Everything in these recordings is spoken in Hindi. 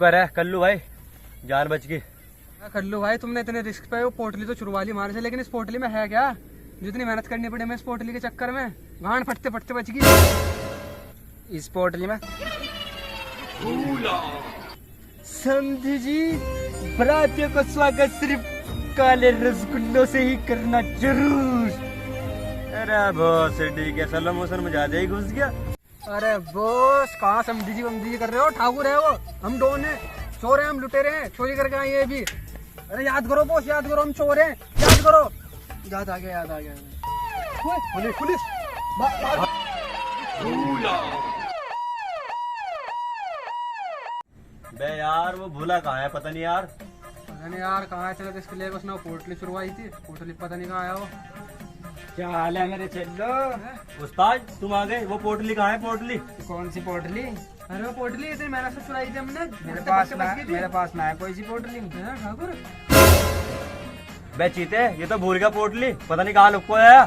शुक्र है कल्लू भाई, जान बच गई। कल्लू भाई तुमने इतने रिस्क पे वो पोटली तो चुरवा ली मारे से, लेकिन इस पोटली में है क्या? जितनी मेहनत करनी पड़ी हमें इस पोटली के चक्कर में, गांड फटते फटते बच गई। इस पोटली में समझी जी, बरातियों का स्वागत सिर्फ काले रसगुल्लों से ही करना जरूर। अरे बॉस ठीक है, सलम हुसैन में ज्यादा ही घुस गया। अरे बॉस कहाँ समझी जी कर रहे हो? ठाकुर है वो, हम डॉन है, चोर है, हम लुटेरे हैं, चोरी करके आए ये भी। अरे याद करो बॉस, याद करो, हम चोर हैं, याद करो। याद आ गया, याद आ गया। पुलिस पुलिस बे यार वो भूला कहाँ है, पता नहीं यार। पता नहीं यार कहाँ है, चलो तो इसके लिए उसने वो पोटली चुरवाई थी, पोटली पता नहीं कहाँ आया वो। क्या हाल है मेरे चेल्लो? उस्ताद तुम आ गए, वो पोटली कहाँ है? पोटली कौन सी पोटली? अरे वो पोटली इतनी मेहनत से चुराई थी हमने, मेरे पास ना है कोई सी पोटली। ठाकुर बे चीते, ये तो भूल गया पोटली, पता नहीं कहाँ लुक आया।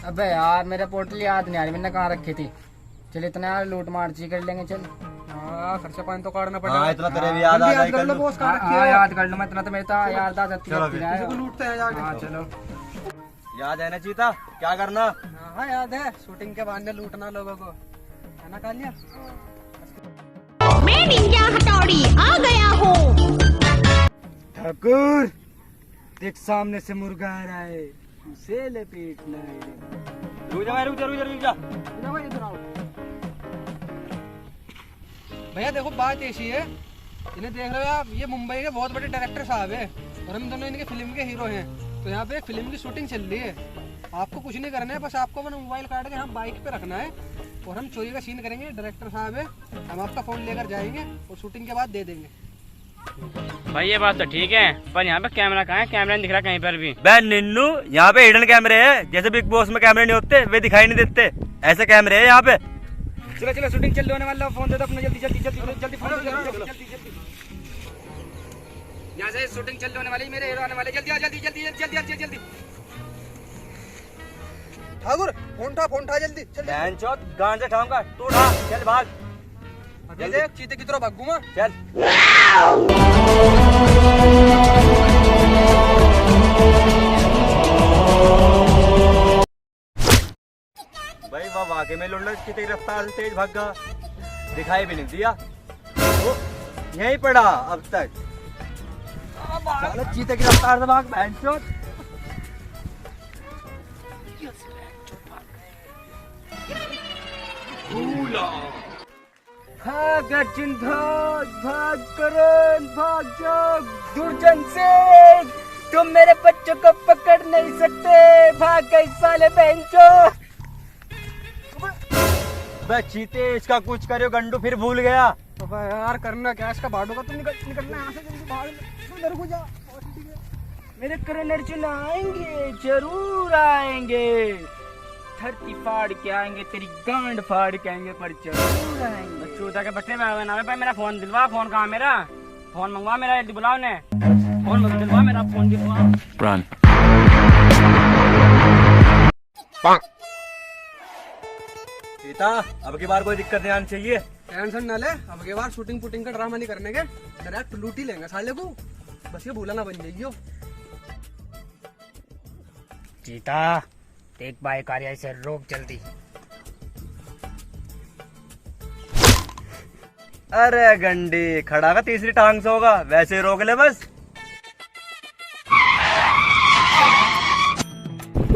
अबे यार मेरे पोटली याद नहीं आ रही, मैंने कहाँ रखी थी। चल इतना यार लूट मार ची कर लेंगे। चल खर्चा पानी तो काटना हाँ, पड़ेगा। इतना तेरे भी याद आ जाएगा। कर लो बॉस, कहाँ रखी हाँ है? याद कर लो, मैं इतना तो मेरे याद आ जाती चलो है। फिर। किसी को लूटते हैं जाके। हाँ चलो। याद है ना चीता, क्या करना? हाँ याद है, शूटिंग के बहाने लूटना लोगों को, है ना कालिया? मैं निंजा हथौड़ी आ गया हूँ। ठाकुर देख, सामने से मुर्गा आ रहा है, उसे लपेटना है। रुक जा, रुक जा, रुक जा, रुक जा। भैया देखो बात ऐसी है, इन्हें देख रहे हो आप, ये मुंबई के बहुत बड़े डायरेक्टर साहब है और हम दोनों इनके फिल्म के हीरो हैं। तो यहाँ पे एक फिल्म की शूटिंग चल रही है, आपको कुछ नहीं करना है, बस आपको अपना मोबाइल काट के हम बाइक पे रखना है और हम चोरी का सीन करेंगे। डायरेक्टर साहब है, हम आपका फोन लेकर जाएंगे और शूटिंग के बाद दे देंगे। भाई ये बात तो ठीक है, पर यहाँ पे कैमरा कहाँ है? कैमरा नहीं दिख रहा कहीं पर भी। बे निन्नू, यहाँ पे हिडन कैमरे हैं, जैसे बिग बॉस में कैमरे नहीं होते, वे दिखाई नहीं देते, ऐसे कैमरे हैं यहाँ पे। चलो चलो, शूटिंग चल होने वाला, फोन दे दो अपना, जल्दी जल्दी जल्दी जल्दी फोन दे दो, जल्दी जल्दी। यहाँ से शूटिंग चल होने वाली, मेरे हीरो आने वाले, जल्दी जल्दी जल्दी जल्दी जल्दी जल्दी। ठाकुर फोन उठा जल्दी, बहन चौथ गांड से ठाऊंगा, तू उठा, चल भाग जल्दी। चीते की तरह भागू मैं, चल। भाई वाह, वाकई में लुंडा की रफ्तार से तेज भागा, दिखाई भी नहीं दिया, वो यहीं पड़ा अब तक। चलो चीते की रफ्तार से भाग बहन चौथ। भाग अर्जुन भाग, भाग करण, भाग जाओ दुर्जन सिंह, तुम मेरे बच्चों को पकड़ नहीं सकते, भाग गए साले बहनचो। बे चीते, इसका कुछ करो, गंडू फिर भूल गया। अब यार करना क्या, इसका बाडू का तुम निकलना यहाँ से, जल्दी बाहर इधर को जा। मेरे करण अर्जुन आएंगे, जरूर आएंगे, धरती फाड़ के आएंगे, तेरी गांड फाड़ के आएंगे, पर जरूर आएंगे। चूता के बच्चे में नाम है भाई, मेरा फोन दिलवा। फोन कहाँ मेरा? फोन मंगवा मेरा, जल्दी बुलाओ ने। फोन मत दिलवा, मेरा फोन दिलवा। Run. सीता, अब की बार कोई दिक्कत नहीं आनी चाहिए। टेंशन न ले, अब के बार शूटिंग पुटिंग का ड्रामा नहीं करने के, डायरेक्ट लूट ही लेंगे साले को, बस ये भूला ना बन जाइयो। चीता देख बाइक आ रही है, इसे रोक जल्दी। अरे गंडी, खड़ा का तीसरी टांग से होगा, वैसे ही रोक ले बस।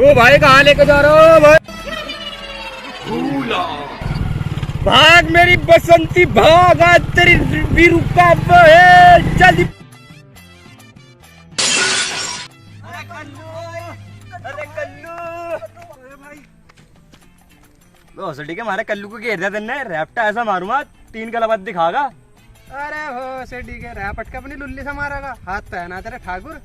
ओ भाई कहाँ लेके जा रहे हो भाई? भाग मेरी बसंती भाग, आज तेरी वीरू का वो है, जल्दी। अरे कल्लू, अरे कल्लू। भोसड़ी के मारे कल्लू को घेर दिया तेने, रैप्टा ऐसा मारूंगा 3 कलाबाद दिखागा। अरे हो से ठीक है, रैपट के अपनी लुल्ली से मारेगा, हाथ पहना तेरे ठाकुर।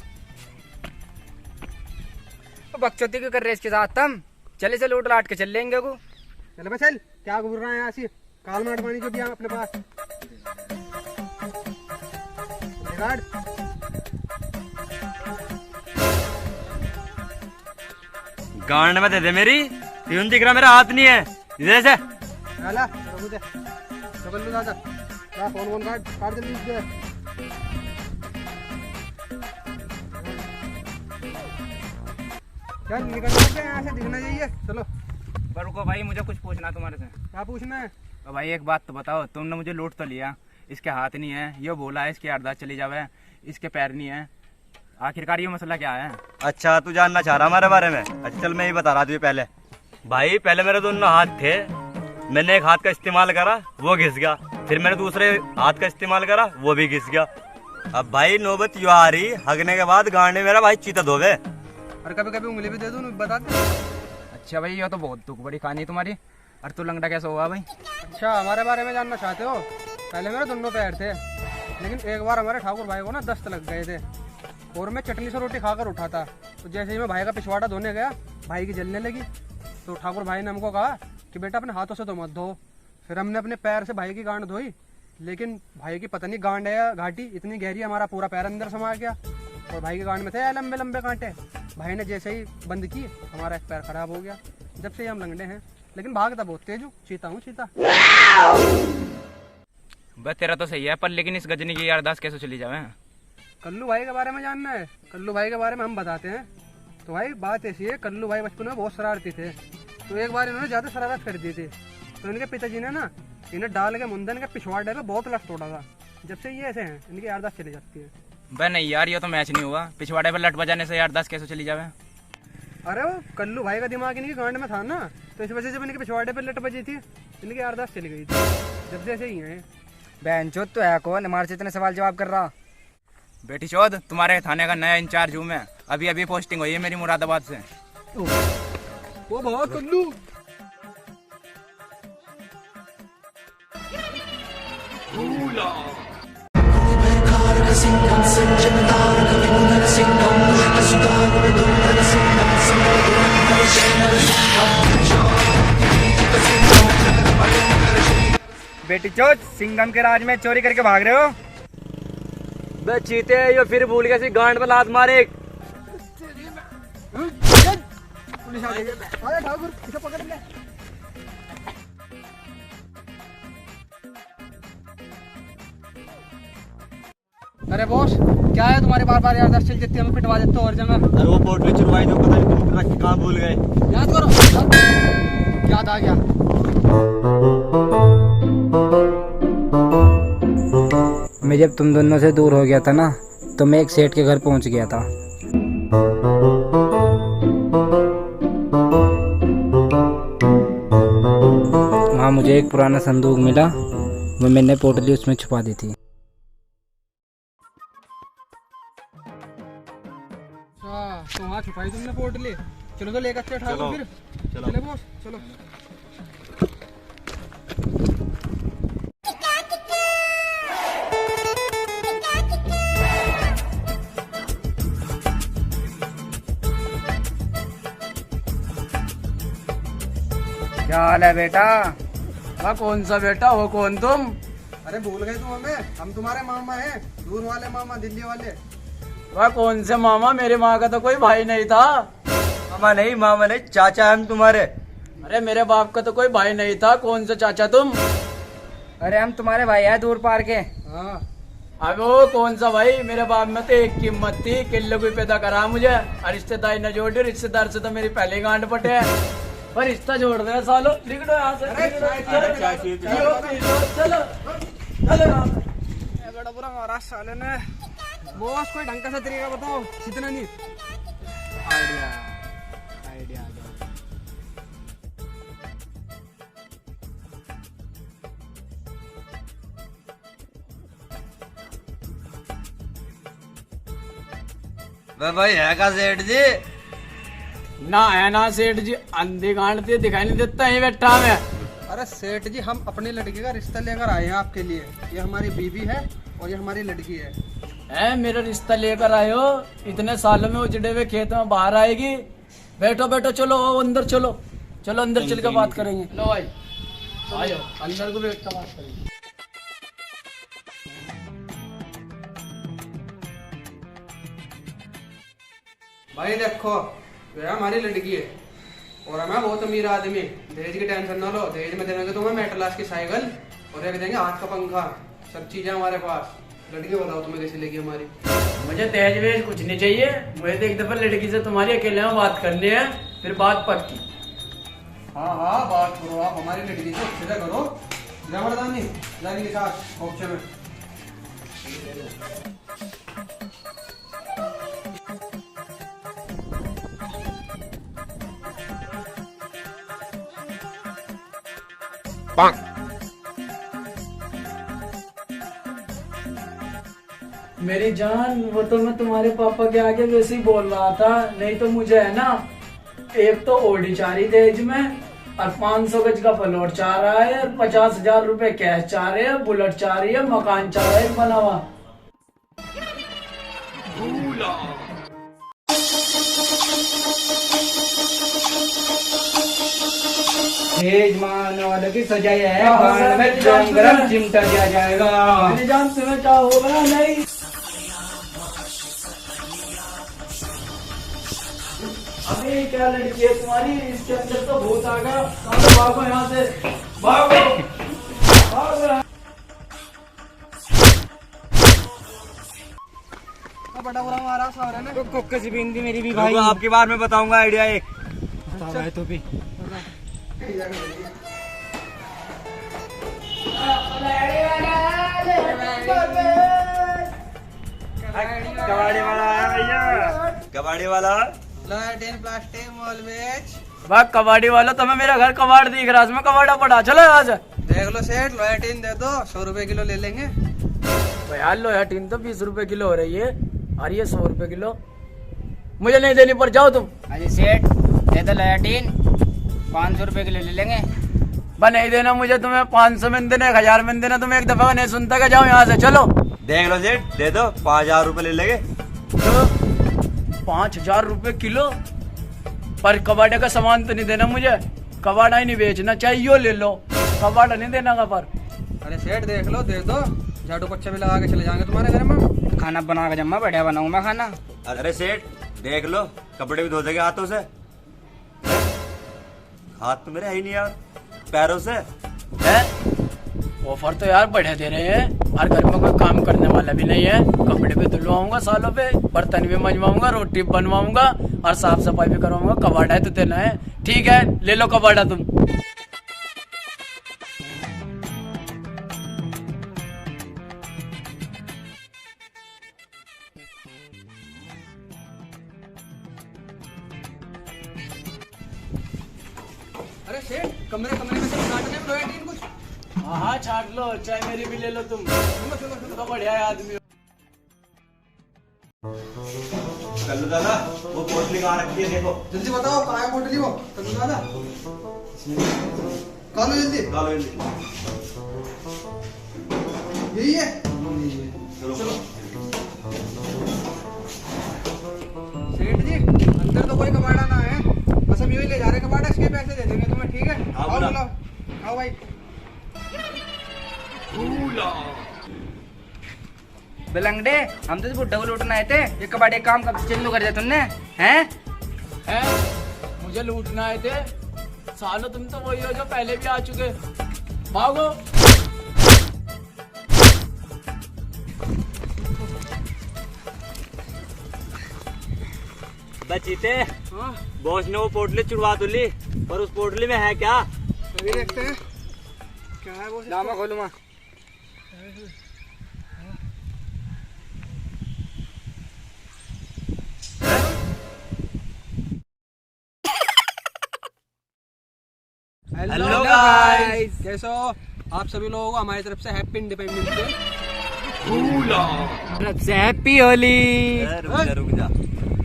बकचोदी क्यों कर रहे इसके साथ? हम चले से लूट लाट के चल लेंगे को। चल बे चल, क्या घूर रहा है यहाँ से, काल माट पानी जो दिया अपने पास। गांड में दे दे मेरी, तीन दिख रहा, मेरा हाथ नहीं है, इधर से। आला, रुको दे, रुको लो दादा। फोन वोन काट जल्दी इससे। चल निकल जाते हैं यहाँ से, दिखना चाहिए। चलो पर रुको भाई, मुझे कुछ पूछना तुम्हारे से। क्या पूछना है? तो भाई एक बात तो बताओ, तुमने मुझे लूट तो लिया, इसके हाथ नहीं है, ये बोला है इसकी अरदास चली जावे, इसके पैर नहीं है, आखिरकार ये मसला क्या है? अच्छा तू जानना चाह रहा हमारे बारे में? अच्छा चल मैं ही बता रहा तुझे। पहले भाई पहले मेरे दोनों हाथ थे, मैंने एक हाथ का इस्तेमाल करा वो घिस गया, फिर मैंने दूसरे हाथ का इस्तेमाल करा वो भी घिस गया। अब भाई नौबत यू आ रही, हगने के बाद गांड मेरा भाई चीता धोवे। और कभी कभी उंगली भी दे दूँ, बता दे। अच्छा भाई ये तो बहुत दुख बड़ी कहानी तुम्हारी। और तू लंगड़ा कैसे हुआ भाई? अच्छा हमारे बारे में जानना चाहते हो? पहले मेरे दोनों पैर थे, लेकिन एक बार हमारे ठाकुर भाई को ना दस्त लग गए थे और मैं चटनी से रोटी खाकर उठा था। तो जैसे ही मैं भाई का पिछवाड़ा धोने गया, भाई की जलने लगी। तो ठाकुर भाई ने हमको कहा कि बेटा अपने हाथों से तो मत धो। फिर हमने अपने पैर से भाई की गांड धोई, लेकिन भाई की पता नहीं गांड है या घाटी इतनी गहरी, हमारा पूरा पैर अंदर समा गया और भाई के गांड में थे लंबे लंबे कांटे। भाई ने जैसे ही बंद की, हमारा एक पैर खराब हो गया। जब से हम लंगड़े हैं, लेकिन भागता बहुत तेज हूँ, चीता हूँ चीता। बस तेरा तो सही है, पर लेकिन इस गजनी की अरदास कैसे चली जावे? कल्लू भाई के बारे में जानना है? कल्लू भाई के बारे में हम बताते हैं। तो भाई बात ऐसी है, कल्लू भाई बचपन में बहुत शरारती थे। तो एक बार इन्होंने ज्यादा शरारत कर दी थी, तो इनके पिताजी ने ना इन्हें डाल के मुंडन के पिछवाड़े पे बहुत लट तोड़ा था। जब से ये ऐसे हैं, इनकी अरदास चली जाती है। बे नहीं यार, ये तो मैच नहीं हुआ, पिछवाड़े पर लट बजाने से अरदास कैसे चली जावे? अरे वो कल्लू भाई का दिमाग इनकी गांड में था ना, तो इस वजह से जब इनके पिछवाड़े पे लट बजी थी, इनकी अरदास चली गई थी। जब से ऐसे ही हैं। बहनचोद तो है कौन हमारे से इतने सवाल जवाब कर रहा? बेटी चौध, तुम्हारे थाने का नया इंचार्ज हूँ मैं, अभी अभी पोस्टिंग हुई है मेरी मुरादाबाद से। वो बहुत कल्लू। बेटी चोद, सिंघम के राज में चोरी करके भाग रहे हो? बे चीते ये फिर भूल गए गांड में लात मारे। पुलिस आ गई है। अरे ठाकुर इसे पकड़ ले। अरे बॉस, क्या है तुम्हारी बार बार अरदास चल जाती है, हमें पिटवा देते हो हर जगह। अरे वो पोटली चुरवाई दो, पता नहीं तुम रख के कहाँ भूल गए। याद करो, याद आ गया। मैं जब तुम दोनों से दूर हो गया था ना, तो मैं एक सेठ के घर पहुंच गया था। वहाँ मुझे एक पुराना संदूक मिला, वो मैंने पोटली उसमें छुपा दी थी। तो वहाँ छुपाई तुमने पोटली? चलो तो लेकर चलो ठाकुर फिर। चलो बॉस चलो। क्या हाल है बेटा? वह कौन सा बेटा हो, कौन तुम? अरे भूल गए तुम हमें, हम तुम्हारे मामा हैं, दूर वाले मामा, दिल्ली वाले। वह कौन से मामा? मेरे माँ का तो कोई भाई नहीं था। मामा नहीं चाचा हम तुम्हारे। अरे मेरे बाप का तो कोई भाई नहीं था, कौन सा चाचा तुम? अरे हम तुम्हारे भाई हैं दूर पार के। हाँ अब वो कौन सा भाई? मेरे बाप में तो एक कीमत थी, किलो कोई पैदा करा मुझे, और रिश्तेदारी न जोड़, रिश्तेदार से तो मेरी पहले गांड पटे है। पर रिश्ता जोड़ दे सालो, निकलो यहाँ से। चलो चलो यहाँ से। बड़ा बुरा मारा साले ने। बॉस कोई ढंग का सा तरीका बताओ, कितना नहीं। आइडिया आइडिया आ गया। भाई है का सेठ जी? ना है ना सेठ जी, अंधी गांड से दिखाई नहीं देता है बैठा मैं। अरे सेठ जी, हम अपनी लड़की का रिश्ता लेकर आए हैं आपके लिए। ये हमारी बीवी है और ये हमारी लड़की है। मेरा रिश्ता लेकर आए हो? इतने सालों में उजड़े हुए खेत में बाहर आएगी? बैठो बैठो, चलो अंदर चलो, चलो अंदर चल के बात करेंगे। लो भाई आयो, अंदर को बैठ कर बात करेंगे। भाई देखो, ये हमारी लड़की है और हमें बहुत अमीर आदमी। दहेज की टेंशन ना लो, दहेज में देंगे तुम्हें मेटलास की साइकिल और एक देंगे हाथ का पंखा। सब चीजें हमारे पास। लड़की बताओ तुम्हें कैसी लगी हमारी? मुझे दहेज वेज कुछ नहीं चाहिए, मुझे तो एक दफा लड़की से तुम्हारी अकेले में बात करनी है, फिर बात पक्की। हाँ हाँ बात करो आप हमारी लड़की से, सीधा करो। जबरदानी जाने के साथ ऑप्शन में। मेरी जान, वो तो मैं तुम्हारे पापा के आगे वैसे ही बोल रहा था, नहीं तो मुझे है ना, एक तो ओडी चाह रही दहेज में, और 500 गज का प्लॉट चाह रहा है, और 50,000 रुपए कैश चाह रहे हैं, बुलेट चाह रही है, मकान चाह रहा है बना हुआ। तेज मान वाले की सजाई है, बाण में गरम गरम चिमटा दिया जाएगा। मेरी जान, तुम्हें क्या होगा? नहीं अभी क्या लड़की है तुम्हारी, इसके अंदर तो भूत आ गया। चलो भागो यहाँ से, भागो भागो। बड़ा बुरा हमारा सारा ना। तो कोकस बिंदी मेरी भी भाई भाई। आपकी बार में बताऊंगा आइडिया एक। भाई तो भी कबाड़ी वाला आया भैया, कबाड़ी वाला। लैट्रिन प्लास्टिक मॉलवेज। भाग कबाड़ी वाला, तुम्हें मेरा घर कबाड़ दिख रहा है, इसमें कबाड़ा पड़ा। चलो यहाँ से। देख लो सेठ, लैट्रिन दे दो, 100 रुपए किलो ले लेंगे। तो यार लो यार, टीन तो 20 रुपए किलो हो रही है, और ये 100 रुपए किलो मुझे नहीं देनी, पर जाओ तुम। अरे सेठ दे दो लैट्रिन, 500 रुपए किलो ले लेंगे। नहीं देना मुझे, तुम्हें 500 में देना, 1000 में देना, तुम्हें एक दफा नहीं सुनता क्या? जाओ यहाँ से, चलो। देख लो सेठ, दे दो, 5,000 रुपए ले लेंगे। तो 5,000 रुपए किलो, पर कबाड़े का सामान तो नहीं देना मुझे, कबाड़ा ही नहीं बेचना, चाहिए ले लो, कबाड़ा नहीं देना का। पर अरे सेठ देख लो, दे दो, झाड़ू पोछा भी लगा के चले जाएंगे तुम्हारे घर में। खाना बना के जम्मा बढ़िया बनाऊं मैं खाना। अरे सेठ देख लो, कपड़े भी धो देंगे हाथों से। हाथ तो मेरे है ही नहीं यार, पैरों से है। ऑफर तो यार बढ़िया दे रहे हैं, और घर में कोई काम करने वाला भी नहीं है, कपड़े भी धुलवाऊंगा सालों पे, बर्तन भी मंजवाऊंगा, रोटी भी बनवाऊंगा, और साफ सफाई भी करवाऊंगा। कबाड़ा है तो देना है, ठीक है, ले लो कबाड़ा तुम। अरे सेठ, कमरे कमरे में से काटने में लैट्रिन कुछ। हाँ हाँ छाट लो, चाहे मेरी भी ले लो तुम, तो बढ़िया है आदमी। कल्लू दादा, वो पोटली कहाँ रखी है देखो। जल्दी बताओ कहाँ है पोटली वो? कल्लू दादा कालो जल्दी, कालो जल्दी। यही है। चलो सेठ जी, अंदर तो कोई कबाड़ा ना है, बस हम यही ले जा रहे हैं कबाड़ा, इसके पैसे दे देंगे तुम्हें, ठीक है? हाँ, आओ बोला। बोलो, आओ भाई। बेलंगडे, हम तो इस बुड्ढे को लूटना आए थे, ये कबाड़ी काम कब से चालू कर दिया तुमने? हैं? मुझे लूटना आए थे सालो, तुम तो वही हो जो पहले भी आ चुके। भागो। बचीते बॉस ने वो पोटली चुड़वा तो ली, पर उस पोटली में है क्या? अभी देखते हैं क्या है वो। लामा खोलू माँ। हेलो गाइस, कैसे हो आप सभी लोगों को हमारी तरफ से हैप्पी इंडिपेंडेंस डे। तरफ से हैप्पी होली। रुक जा।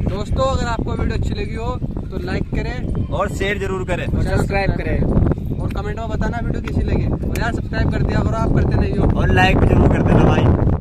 दोस्तों, अगर आपको वीडियो अच्छी लगी हो तो लाइक करें और शेयर जरूर करें। और सब्सक्राइब करें और कमेंट में बताना वीडियो कैसी लगी। और यार सब्सक्राइब कर दिया करो, आप करते नहीं हो। और लाइक भी जरूर कर देना भाई।